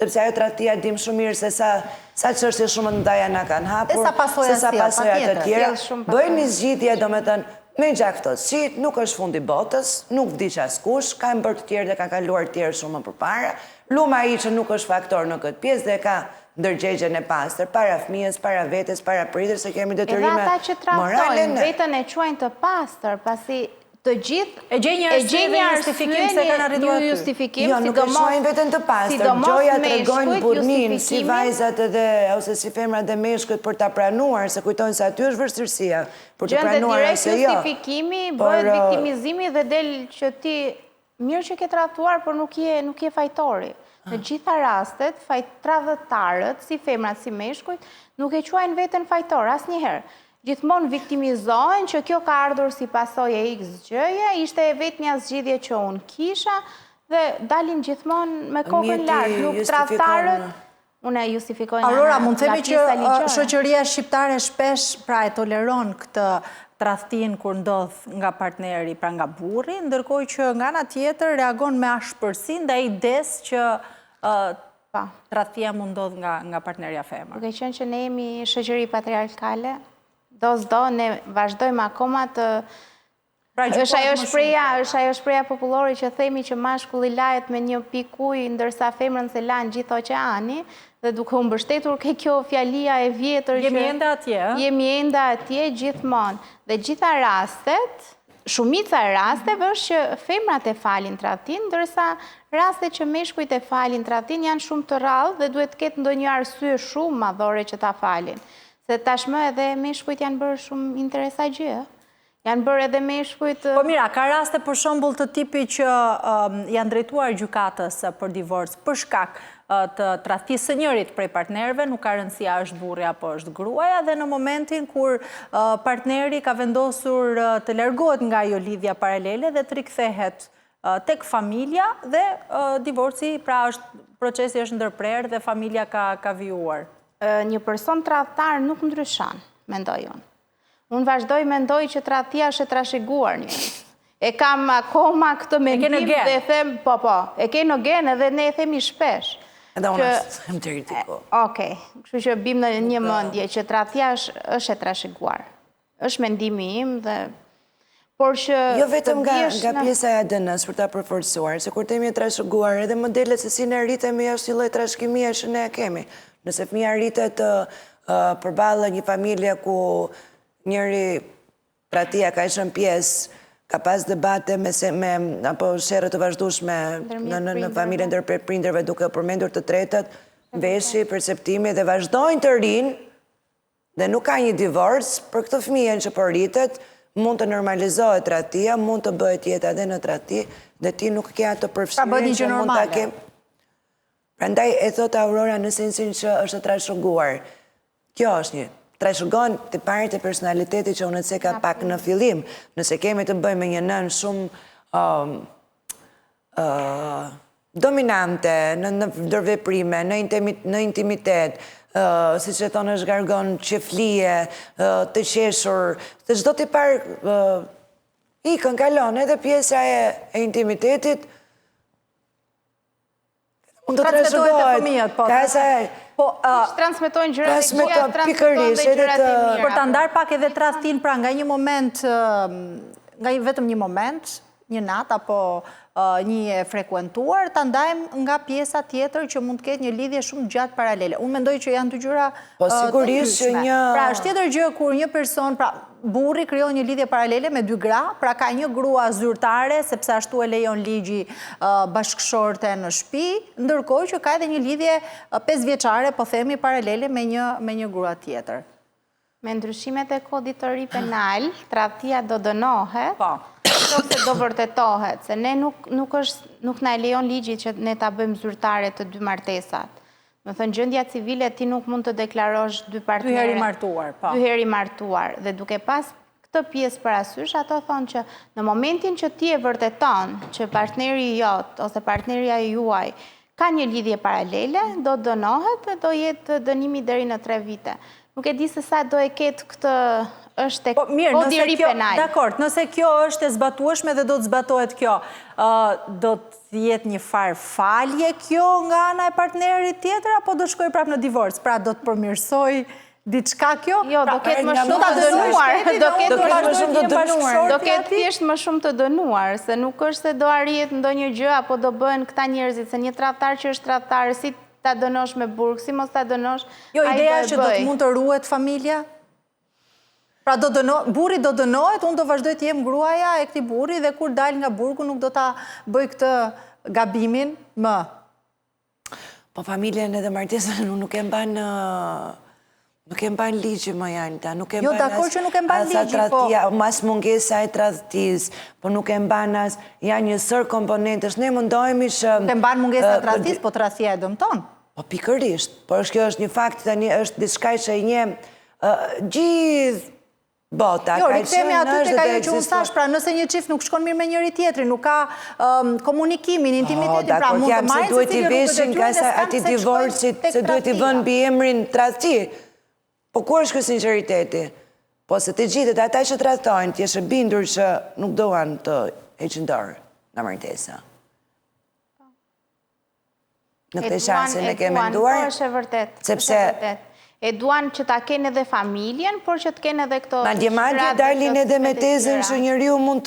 sepse ajo tradhtia dim shumë mirë se sa çështje shumë të ndaja na kanë hapur, se sa pasojat të tjera. Bëjnë një zgjidhje, domethënë, me gjaktësi, nuk është fundi botës, nuk vdiq askush, kanë bërë të tjerë dhe ka kaluar të tjerë shumë më përpara. Luma ai që nuk është faktor në këtë pjesë dhe ka ndërgjegjen e pastër, para fëmijës, para vetes, para pritës, se kemi detyrime morale. Edhe ata që trajtojnë vetën e quajnë të pastër, pasi të gjithë e gjej një arsye dhe justifikim se kanë arritur aty. Justifikim, jo, nuk e quajnë vetën të pastër. Gjoja tregojnë burnin si vajzat edhe ose si femrat dhe meshkujt për ta pranuar, se kujtojnë se aty është vështirësia për të pranuar ose jo. Justifikimi, bëhet viktimizimi dhe del që ti mirë që ke tradhtuar, por nuk je fajtori. Në gjitha rastet, tradhëtarët, si femrat, si meshkujt, nuk e quajnë vetën fajtor, asnjëherë. Gjithmonë viktimizohen që kjo ka ardhur si pasojë e X gjëje, ishte vetmja zgjidhje që unë kisha, dhe dalin gjithmonë me kokën lart, nuk tradhtarët. Unë e justifikoj nga Aurora, mund themi që shoqëria shqiptare shpesh pra e toleron këtë tradhtin kur ndodh nga partneri, pra nga burri, ndërkohë që nga ana tjetër reagon me ashpërsi ndaj idesë që tradhtia mund ndodh nga partnerja femër. Duke qenë që ne jemi shoqëri patriarkale, do s'do ne vazhdojmë akoma të është ajo shpreha popullore që themi që mashkulli lahet me një pikë ujë ndërsa femrën se lan gjithë oqeani, dhe duke u mbështetur ke kjo fjalia e vjetër jemi ende atje. Jemi ende atje gjithmonë. Dhe gjitha rastet, shumica e rasteve është që femrat e falin tradhtin, ndërsa rastet që meshkujt e falin tradhtin janë shumë të rrallë dhe duhet të ketë ndonjë arsye shumë madhore që ta falin. Se tashmë edhe meshkujt janë bërë shumë interesa gjë. Janë bërë edhe meshkujt... Po mira, ka raste për shembull të tipi që janë drejtuar gjykatës për divorc për shkak të tradhtisë së njërit prej partnerëve, nuk ka rëndësi a është burri apo është gruaja, dhe në momentin kur partneri ka vendosur të largohet nga ajo lidhja paralele dhe të rikthehet tek familja dhe divorci, pra procesi është ndërprerë dhe familja ka vijuar. Një person tradhtar nuk ndryshon, mendoj unë. Unë vazhdoj mendoj që tradhtia është e trashëguar një. E kam akoma këtë mendim dhe them, po, e ke në gen edhe ne e themi shpesh. Edhe unë është të kritiko. Okej, kështu që bim në një mendje që tradhtia është e trashëguar. Është mendimi im dhe por që jo vetëm nga pjesa e ADN-s për ta përforcuar, se kur themi e trashëguar, edhe modelet se si ne rritemi është një lloj trashëgimie që ne e kemi. Nëse fëmia rritet përballë një familje ku njëri pratia ka qenë pjesë, ka pas debate apo sherrë të vazhdueshme në familjen ndër prindërve duke përmendur të tretët, veshi, perceptimi dhe vazhdojnë të rinë dhe nuk ka një divorc për këtë fëmijën që po rritet, mund të normalizohet tradhtia, mund të bëhet jeta edhe në tradhti dhe ti nuk ke atë përfshirje që mund ta ke. Prandaj e thot Aurora në sensin që është trashëguar. Kjo është një trashëgon të parët e personaliteti që unë të ka pak në fillim. Nëse kemi të bëjmë me një nën shumë dominante në ndërveprime, në intimitet, si që thonë është gargon qeflije, të qeshur, të çdo t'i parë ikën kalon edhe pjesa e intimitetit, mund të trashëgohet. Transmetojnë gjërat e këqija, transmetojnë dhe gjërat e mira. Për ta ndarë pak edhe tradhtin, pra nga një moment, nga vetëm një moment, një natë apo një e frekuentuar, ta ndajmë nga pjesa tjetër që mund të ketë një lidhje shumë gjatë paralele. Unë mendoj që janë dy gjëra të ndryshme. Pra është tjetër gjë kur një person, pra burri krijon një lidhje paralele me dy gra, pra ka një grua zyrtare, sepse ashtu e lejon ligji bashkëshorte në shtëpi, ndërkohë që ka edhe një lidhje 5 vjeçare, po themi paralele me një grua tjetër. Me ndryshimet e kodit të ri penal, tradhtia do dënohet, ose do vërtetohet, se ne nuk na e lejon ligji që ne ta bëjmë zyrtare të dy martesat. Më thënë, gjendja civile ti nuk mund të deklarosh dy partnere. Dy herë martuar, po. Dy herë martuar. Dhe duke pas këtë pjesë parasysh, ato thonë që në momentin që ti e vërteton që partneri jot ose partnerja juaj ka një lidhje paralele, do dënohet dhe do jetë dënimi deri në 3 vite. Nuk e di se sa do e ketë këtë është kodi i ri penal. Dakor, nëse kjo është e zbatueshme dhe do të zbatohet kjo, do të jetë një farë falje kjo nga ana e partnerit tjetër, apo do shkojë prapë në divorc? Pra do të përmirësoj diçka kjo? Jo, do ketë më shumë të dënuar. Do ketë thjesht më shumë të dënuar, se nuk është se do arrihet ndonjë gjë apo do bëhen këta njerëzit, se një tradhtar që është tradhtar, si ta dënosh me burg, si mos ta dënosh. Jo, ideja është që do të mund të ruhet familja? Pra burri do dënohet, unë do vazhdoj të jem gruaja e këtij burri dhe kur dal nga burgu nuk do ta bëj këtë gabimin më. Po familjen edhe martesën nuk e mban nuk e mban ligji më janë ta, nuk e mban. Jo, dakor që nuk e mban ligji, po mas mungesa e tradhtisë, po nuk e mban as janë një sër komponentësh. Ne mundohemi që nuk e mban mungesa e tradhtisë, po tradhtia e dëmton. Po pikërisht, por kjo është një fakt tani, është diçka që e njeh gjithë bota. Jo, rikthehemi aty tek ajo që unë thash, pra nëse një çift nuk shkon mirë me njëri tjetrin, nuk ka komunikimin, intimitetin, pra mund të marrin duhet i veshin nga ati divorcit, se duhet i vënë mbi emrin tradhti. Po ku është ky sinqeriteti? Po se të gjithët ata që tradhtojnë, ti je bindur që nuk duan të heqin dorë nga martesa. Në këtë shansin e ke menduar? Po është e vërtet. Sepse e duan që ta kenë edhe familjen, por që të kenë edhe këto... Madje dalin edhe me tezën që njeriu mund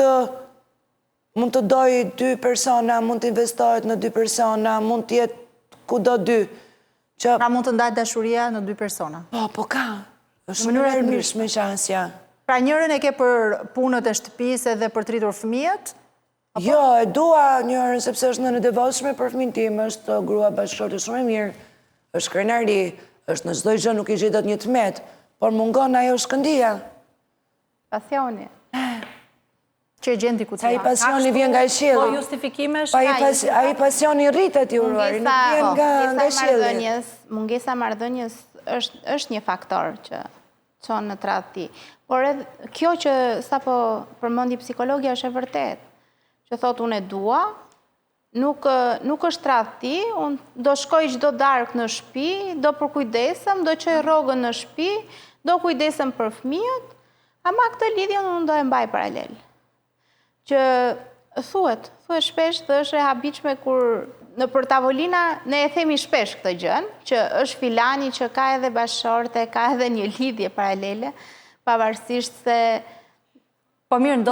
të dojë 2 persona, mund të investohet në 2 persona, mund të jetë kudo 2. Pra mund të ndajë dashuria në 2 persona? Po ka. Është mënyrë e mirëshme qansja. Pra njërin e ke për punët e shtëpisë edhe për të rritur fëmijët? Jo, e dua njërin sepse është në devotshme për fëmin tim, është grua bashkëshorte shumë e mirë, është krenari, është në çdo gjë nuk i gjetet një tmet, por mungon ajo shkëndia. Pasioni. Që e gjendi ku të ai pasioni vjen nga qielli. Po justifikimesh? Ai pasioni rritet i uruari, nuk vjen nga qielli. Mungesa marrëdhënies është një faktor që çon në tradhti. Por edhe kjo që sapo përmendi psikologja është e vërtetë. Që thotë unë e dua, nuk është tradhti, unë do shkoj çdo darkë në shtëpi, do përkujdesem, do çoj rrogën në shtëpi, do kujdesem për fëmijët, ama këtë lidhje unë do e mbaj paralel. që thuhet shpesh dhe është e habitshme kur në për tavolina ne e themi shpesh këtë gjën, që është filani që ka edhe bashkëshorte, ka edhe një lidhje paralele, pavarësisht se... Po mirë,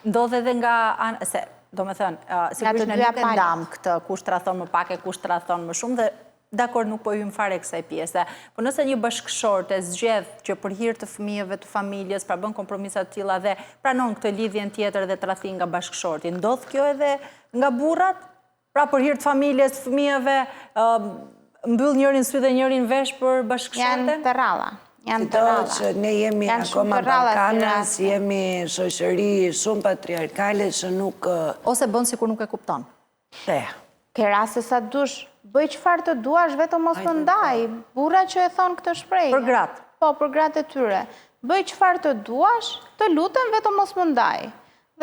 ndodh edhe nga anë, se do me thënë, sigurisht në nuk e ndam këtë kush të rathon më pak e kush të rathon më shumë, dhe dakor nuk po hymë fare kësaj pjese. Po nëse një bashkëshorte zgjedh që për hir të fëmijëve të familjes, pra bën kompromisat të tilla dhe pranon këtë lidhjen tjetër dhe tradhin nga bashkëshorti, ndodh kjo edhe nga burrat? Pra për hir të familjes, të fëmijëve, mbyll njërin sy dhe njërin vesh për bashkëshorten? Janë të rralla. Që ne jemi akoma Ballkanës, jemi shoqëri shumë patriarkale që nuk... Ose bën sikur nuk e kupton. Ke raste sa dush, bëj çfarë të duash, vetëm mos më ndaj. Burra që e thon këtë shprehje. Për gratë? Po, për gratë e tyre. Bëj çfarë të duash, të lutem vetëm mos më ndaj.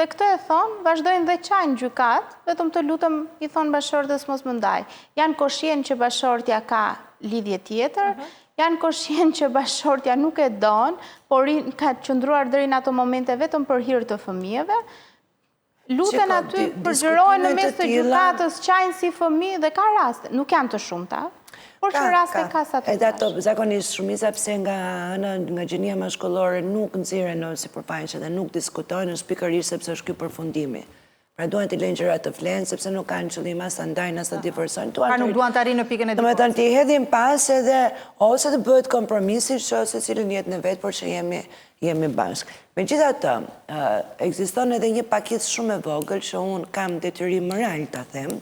Dhe këtë e thon, vazhdojnë dhe qajnë gjykat, vetëm të lutem i thon bashkëshortes mos më ndaj. Janë koshien që bashkëshortja ka lidhje tjetër, janë koshien që bashkëshortja nuk e don, por ka qëndruar deri në ato momente vetëm për hir të fëmijëve. Luten aty, përgjërohen në mes të gjykatës, qajnë si fëmijë dhe ka raste. Nuk janë të shumta, por që raste ka sa të tash. Edhe ato, zakonisht shumica pse nga gjenia mashkullore nuk nxirren në sipërfaqe dhe nuk diskutojnë, është pikërisht sepse është ky përfundimi. Pra duan të lënë gjërat të flenë, sepse nuk kanë qëllim as ta ndajnë as ta diversojnë. Pra nuk duan të arrijnë në pikën e divorcit. Domethënë ti hedhin pas edhe ose të bëhet kompromisi që secilin jetë në vet, por që jemi bashkë. Megjithatë, ekziston edhe një pakicë shumë e vogël që unë kam detyrim moral ta them,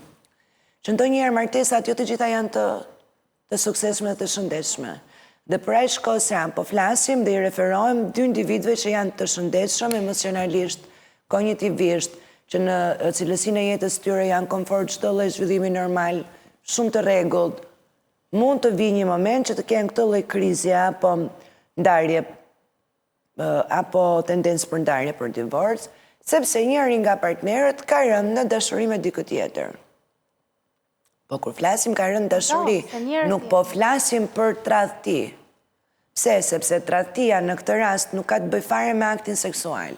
që ndonjëherë martesat jo të gjitha janë të suksesshme dhe të shëndetshme. Dhe për aq kohë se po flasim dhe i referohem dy individëve që janë të shëndetshëm emocionalisht, kognitivisht, që në cilësinë e jetës tyre janë komfort çdo lloj zhvillimi normal, shumë të rregullt, mund të vijë një moment që të kenë këtë lloj krize apo ndarje apo tendencë për ndarje, për divorc, sepse njëri nga partnerët ka rënë në dashuri me dikë tjetër. Po kur flasim ka rënë dashuri, nuk po flasim për tradhti. Pse? Sepse tradhtia në këtë rast nuk ka të bëjë fare me aktin seksual.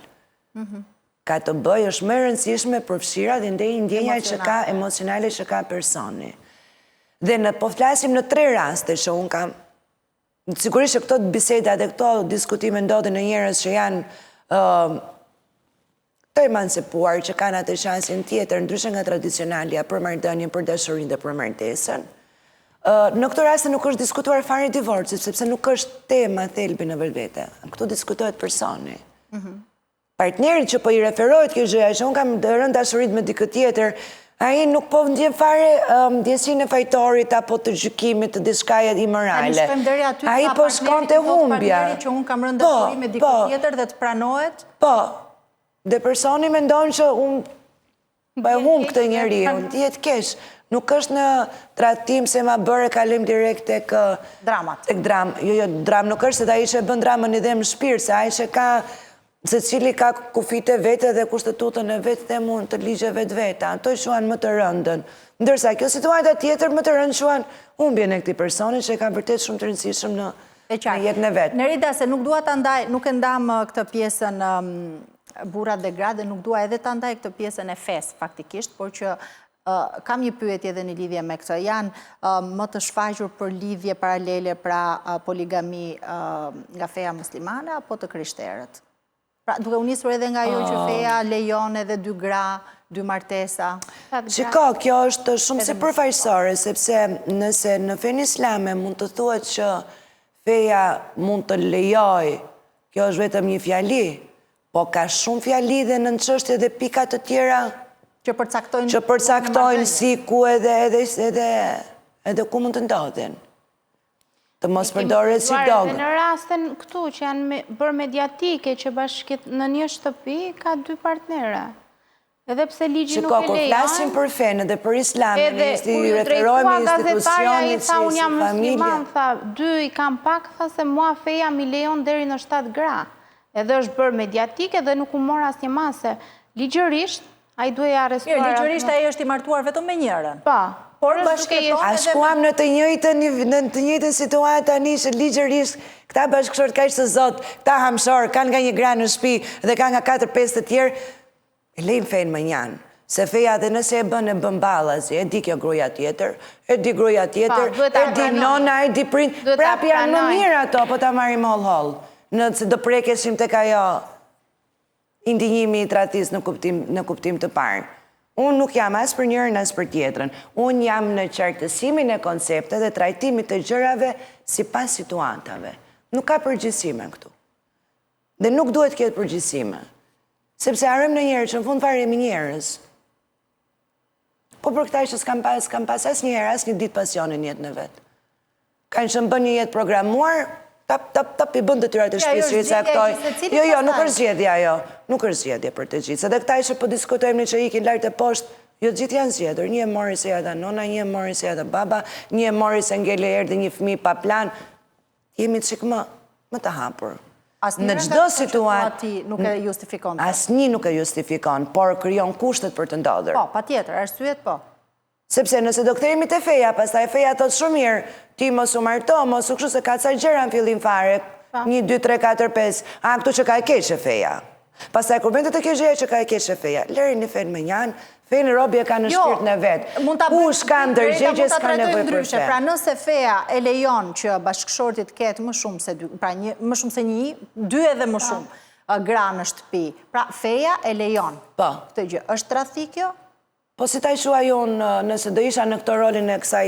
Ka të bëjë, është më e rëndësishme përfshira dhe ndjenja që ka emocionale që ka personi. Dhe po flasim në 3 raste që unë kam, sigurisht që këto biseda dhe këto diskutime ndodhen në njerëz që janë të emancipuar, që kanë atë shansin tjetër, ndryshe nga tradicionalja për marrëdhënien, për dashurinë dhe për martesën. Në këtë rast nuk është diskutuar fare divorci, sepse nuk është tema thelbi në vetvete. Këtu diskutohet personi. Partnerit që po i referohet kjo gjëja, që unë kam rënë dashurit me dikë tjetër, ai nuk po ndjen fare ndjesinë e fajtorit apo të gjykimit të diçkaje imorale. Ai po shkon te humbja. Që unë kam rënë dashuri me dikë tjetër dhe të pranohet? Po. Dhe personi mendon që unë po e humb këtë njeriu, ndihet keq. Nuk është në trajtim se ma bërë kalim direkt tek dramat. Tek dram. Jo, dram nuk është se ai që bën dramën i dhe më shpirt, se ai që ka se cili ka kufite vete dhe kushtetutën e vetë dhe mund të ligjeve të veta. Ato shuan më të rëndën. Ndërsa, kjo situata tjetër më të rëndë shuan humbjen e këtij personi që ka vërtet shumë të rëndësishëm në jetën e vetë. Nerida, se nuk dua ta ndaj, nuk e ndam këtë pjesën burrat dhe gratë dhe nuk dua edhe ta ndaj këtë pjesën e fesë faktikisht, por që kam një pyetje edhe në lidhje me këtë. Janë më të shfaqur për lidhje paralele, pra poligami nga feja muslimane apo të krishterët? Pra, duke u nisur edhe nga jo që feja lejon edhe 2 gra, 2 martesa. Shiko, kjo është shumë si përfaqësore, sepse nëse në fenë islame mund të thuhet që feja mund të lejoj, kjo është vetëm një fjali, po ka shumë fjali dhe në çështje dhe pika të tjera që përcaktojnë si ku edhe ku mund të ndodhin. Të mos përdoret si dogë. Në rasten këtu që janë bërë mediatike që bashkët në një shtëpi ka 2 partnera. Edhe pse ligji nuk e lejon. Kur flasim për fenë dhe për islamin, i referohemi institucionit si unë jam familje. musliman, tha 2 i kam pak, tha se mua feja mi lejon deri në 7 gra. Edhe është bërë mediatike dhe nuk u mor asnjë mase. Ligjërisht, ai duhej arrestuar. Ligjërisht ai është i martuar vetëm me njërin. Po. A shkuam në të njëjtën situatë tani që ligjërisht këta bashkëshortë kaq të zot, këta hamshor, kanë nga një gra në shtëpi dhe kanë nga 4-5 të tjerë. e lejmë fejnë më njanë. Se feja dhe nëse e bën balazi, e di kjo gruaja tjetër, e di gruaja tjetër, e di nona, e di prind, prap janë më mirë ato, po ta marrim holl-holl. Nëse do prekeshim tek ajo indinjimi i tradhtis në kuptim të parë. Unë nuk jam as për njërën, as për tjetrën. Unë jam në qartësimin e koncepte dhe trajtimit të gjërave si pas situatave. Nuk ka përgjithësime këtu. Dhe nuk duhet këtë përgjithësime. Sepse arëm në njerë që në fund fare jemi njerës. Po për këtaj që s'kam pas as njerë, as një ditë pasionin jetë në vetë. Kanë që më bën një jetë programuar, tap i bën të tyra të shpisë, që aktoj. Jo, nuk është zgjedhja ajo. Nuk është zgjedhja për të gjithë. Se dhe këtaj që po diskutojmë një që ikin lartë e poshtë, jo gjithë janë zgjedhur. Një e mori se ja da nona, një e mori se ja da baba, një e mori se ngele erdhi një fëmijë pa plan. Jemi çik më të hapur. Në çdo situatë nuk e justifikon. Asnjë nuk e justifikon, por krijon kushtet për të ndodhur. Po, patjetër, arsyet po. Sepse nëse do kthehemi te feja, pastaj feja thot shumë mirë, ti mos u marto, mos u kështu se ka ca gjëra në fillim fare. 1 2 3 4 5, këtu që ka e keqe feja. Pastaj kur vjen të keq gjëja që ka e keqe feja, lërini fen me njan. Fejnë robi e ka në shpirt në vetë. Kush ka ndërgjegje s'ka nevojë për fe. Pra nëse feja e lejon që bashkëshortit ketë më shumë se një, 2 edhe më shumë gra në shtëpi, pra feja e lejon. Po. Këtë gjë, është tradhti kjo? Po si ta i shua jonë nëse do isha në këto rolin e kësaj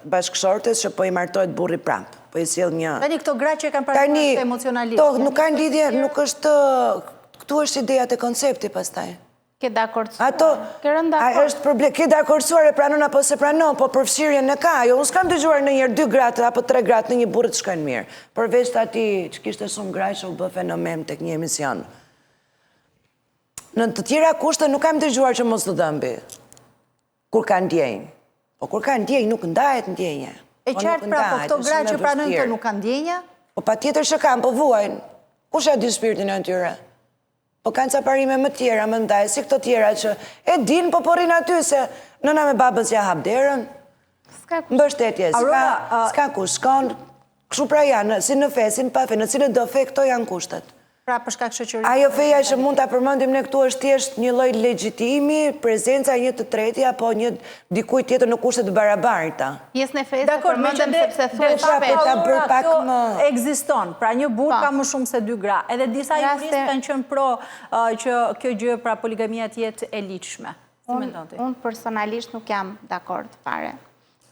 bashkëshortes që po i martohet burri prap. Po i sjell një... Tani këto gra që e kanë parë emocionalisht. Nuk kanë lidhje, nuk është... Këtu është ideja të koncepti pastaj. Ke dakordsuar. Është problem, ke dakordsuar e pranon apo se pranon, po përfshirjen në ka. Jo, unë s'kam dëgjuar në njërë 2 gratë apo 3 gratë në një burrë të shkojnë mirë. Përveç të ati që kishte shumë graj që u bë fenomen tek një emision. Në të tjera kushte nuk kam dëgjuar që mos të dëmbi. Kur ka ndjenjë. Po kur ka ndjenjë nuk ndahet ndjenja. E qartë pra, po këto gra që pranojnë të nuk ka ndjenja? Po pa tjetër që kam, po vuajnë. Kush e di shpirtin e tyre? Po kanë ca parime më tjera, më ndaj, si këto tjera që e din, po porin aty se nëna me babës ja hap derën, mbështetje, s'ka kush, shkon, kështu pra janë, si në fe, si në pa fe, në cilët do fe, këto janë kushtet. Pra përshka këshëqëri. Ajo feja që mund të përmendim në këtu është thjesht një lloj legjitimi, prezenca një të treti, apo një dikuj tjetër në kushtet barabarta. Pjesën e fesë përmendem sepse thuhet ekziston, pra një burr ka më shumë se 2 gra. Edhe disa juristë kanë qenë pro që kjo gjë pra poligamia të jetë e ligjshme. Si mendon ti? Unë personalisht nuk jam dakord fare.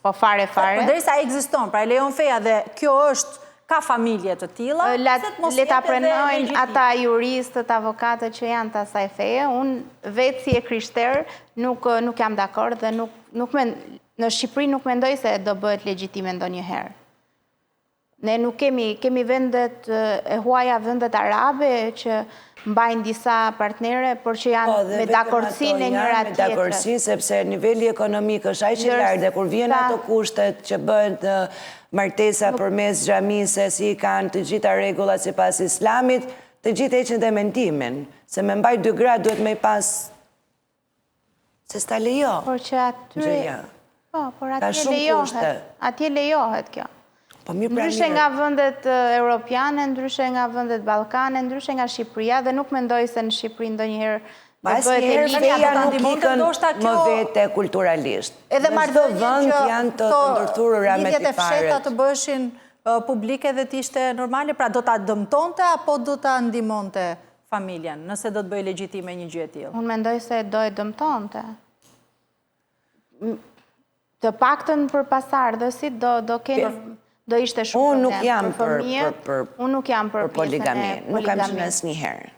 Po fare. Përderisa ekziston, pra e lejon feja dhe kjo është ka familje të tilla, le ta prenojnë ata juristët, avokatët që janë të asaj feje. Unë vetë si e krishterë nuk jam dakord dhe në Shqipëri nuk mendoj se do bëhet legjitime ndonjëherë. Ne nuk kemi vendet e huaja, vendet arabe që mbajnë disa partnere, por që janë me dakordsinë e njëra tjetrës. Me dakordsinë, sepse niveli ekonomik është aq i lartë dhe kur vjen ato kushtet që bëhet martesa përmes xhamisë, si kanë të gjitha rregullat sipas Islamit, të gjithë heqin dhe mendimin, se me mbaj 2 gra duhet me i pas se s'ta lejo. Por që atyre... Po, por atje lejohet kjo. Ndryshe nga vendet europiane, ndryshe nga vendet ballkane, ndryshe nga Shqipëria, dhe nuk mendoj se në Shqipëri ndonjëherë pas njerë feja nuk ikën më vete kulturalisht. Edhe marrëdhëniet që janë të ndërthurura me lidhjet e fshehta të bëshin publike dhe të ishte normale, pra do ta dëmtonte apo do ta ndihmonte familjen, nëse do të bëj legjitime një gjë e tillë? Unë mendoj se do e dëmtonte. Të paktën për pasardhësit do ishte shumë problem. Unë nuk jam për poligami. Nuk kam qenë asnjëherë.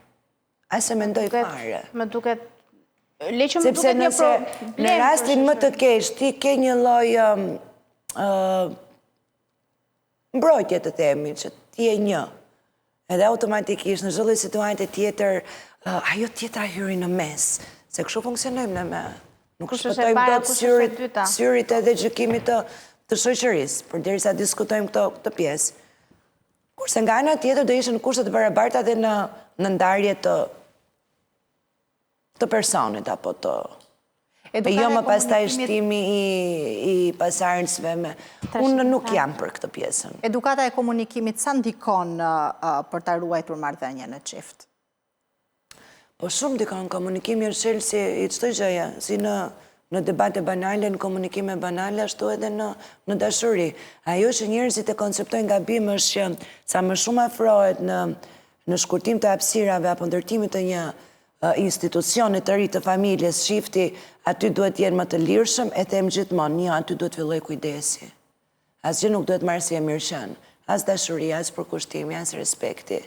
Ase mendoj fare. Më duket... Sepse nëse në rastin më të keq, ti ke një lloj mbrojtje të themi, që ti je një. Edhe automatikisht në çdo lloj situate tjetër, ajo tjetra hyri në mes. Se kështu funksionojmë ne me... Nuk shpëtojmë dot syrit edhe gjykimit të shoqërisë, përderisa diskutojmë këtë pjesë. Kurse nga ana tjetër do ishin kushte të barabarta dhe në ndarje të personit apo të... E jo më pastaj shtimi i pasardhësve me... Unë nuk jam për këtë pjesën. Edukata e komunikimit sa ndikon për ta ruajtur marrëdhënien në çift? Po shumë dikon, komunikimi është qelë i çdo gjëje, si në debate banale, në komunikime banale, ashtu edhe në dashuri. Ajo që njerëzit e konceptojnë gabim është që sa më shumë afrohet në shkurtim të hapësirave apo ndërtimit të një institucionit të ri të familjes, shifti, aty duhet jenë më të lirshëm, e them gjithmonë, aty duhet filloj kujdesi. Asgjë nuk duhet marrë si e mirëqen, as dashuria, as përkushtimi, as respekti.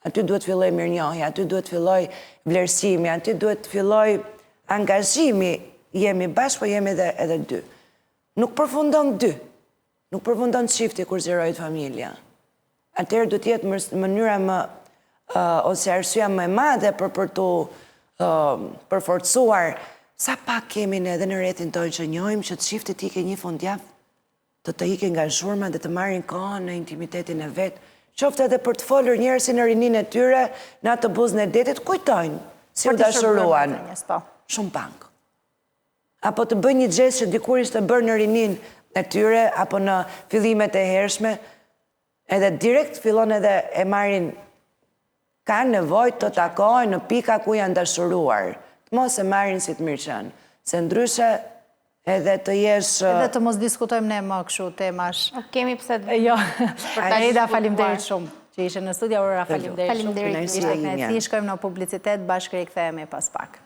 Aty duhet filloj mirënjohja, aty duhet filloj vlerësimi, aty duhet filloj angazhimi, jemi bashkë, po jemi edhe dy. Nuk përfundon dy, nuk përfundon shifti kur zjerojt familja. Atëherë duhet jetë mënyra më, ose arsyeja më e madhe për të përforcuar sa pak kemi ne edhe në rrethin tonë që njohim që të shiftit ike një fundjavë, të ike nga zhurma dhe të marrin kohën në intimitetin e vetë, qoftë edhe për të folur njerëz në rinin e tyre, në atë buzën e detit, kujtojnë si u dashuruan. Shumë pak. Apo të bëjnë një gjest që dikur ishte bërë në rinin e tyre, apo në fillimet e hershme, edhe direkt fillon edhe e marrin, kanë nevojë të takojnë në pika ku janë dashuruar, të mos e marrin si të mirëqen, se ndryshe edhe të jesh... Edhe të mos diskutojmë ne më këshu temash. Kemi pse të... Jo, Arida, faleminderit shumë që ishe në studia, Aurora, faleminderit shumë. Faleminderit. Ishte knajtësi, shkojmë në publicitet, bashkë rikthehemi pas pak.